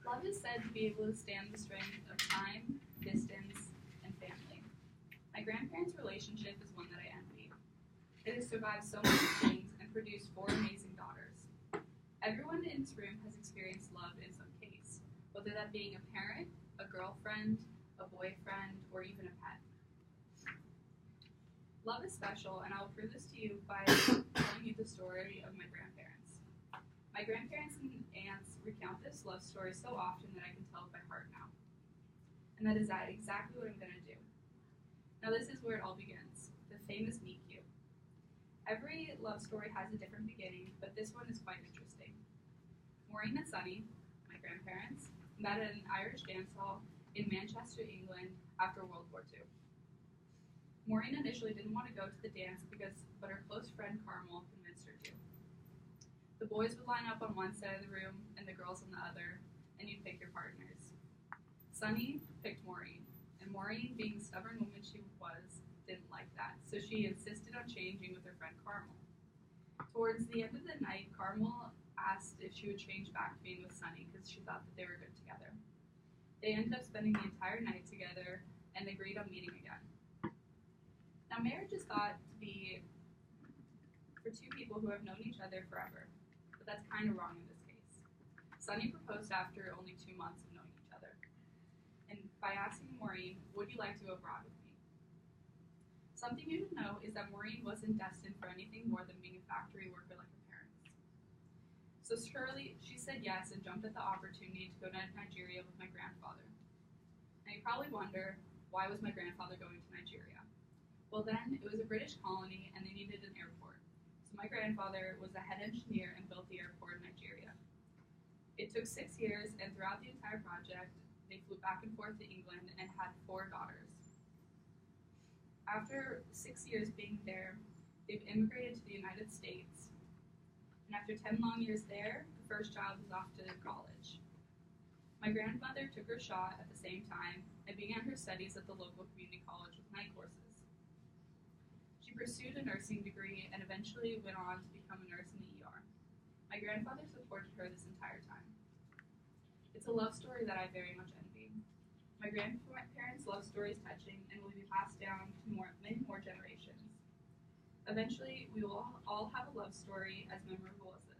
Love is said to be able to stand the strain of time, distance, and family. My grandparents' relationship is one that I envy. It has survived so many things and produced four amazing daughters. Everyone in this room has experienced love in some case, whether that being a parent, a girlfriend, a boyfriend, or even a pet. Love is special, and I will prove this to you by telling you the story of my grandparents. My grandparents and aunts recount this love story so often that I can tell it by heart now. And that is exactly what I'm going to do. Now this is where it all begins, the famous meet cute. Every love story has a different beginning, but this one is quite interesting. Maureen and Sunny, my grandparents, met at an Irish dance hall in Manchester, England after World War II. Maureen initially didn't want to go to the dance but her close friend Carmel convinced her to. The boys would line up on one side of the room and the girls on the other, and you'd pick your partners. Sunny picked Maureen, and Maureen, being the stubborn woman she was, didn't like that, so she insisted on changing with her friend Carmel. Towards the end of the night, Carmel asked if she would change back to being with Sunny because she thought that they were good together. They ended up spending the entire night together and agreed on meeting again. Now, marriage is thought to be for two people who have known each other forever, but that's kind of wrong in this case. Sunny proposed after only 2 months of knowing each other, and by asking Maureen, "Would you like to go abroad with me?" Something you should know is that Maureen wasn't destined for anything more than being a factory worker like her parents. So surely she said yes and jumped at the opportunity to go to Nigeria with my grandfather. Now you probably wonder, why was my grandfather going to Nigeria? Well then, it was a British colony and they needed an airport. So my grandfather was the head engineer and built the airport in Nigeria. It took 6 years, and throughout the entire project, they flew back and forth to England and had 4 daughters. After 6 years being there, they've immigrated to the United States. And after 10 long years there, the first child was off to college. My grandmother took her shot at the same time and began her studies at the local community college with night courses. She pursued a nursing degree and eventually went on to become a nurse in the ER. My grandfather supported her this entire time. It's a love story that I very much envy. My grandparents' love story is touching and will be passed down to many more generations. Eventually, we will all have a love story as memorable as this.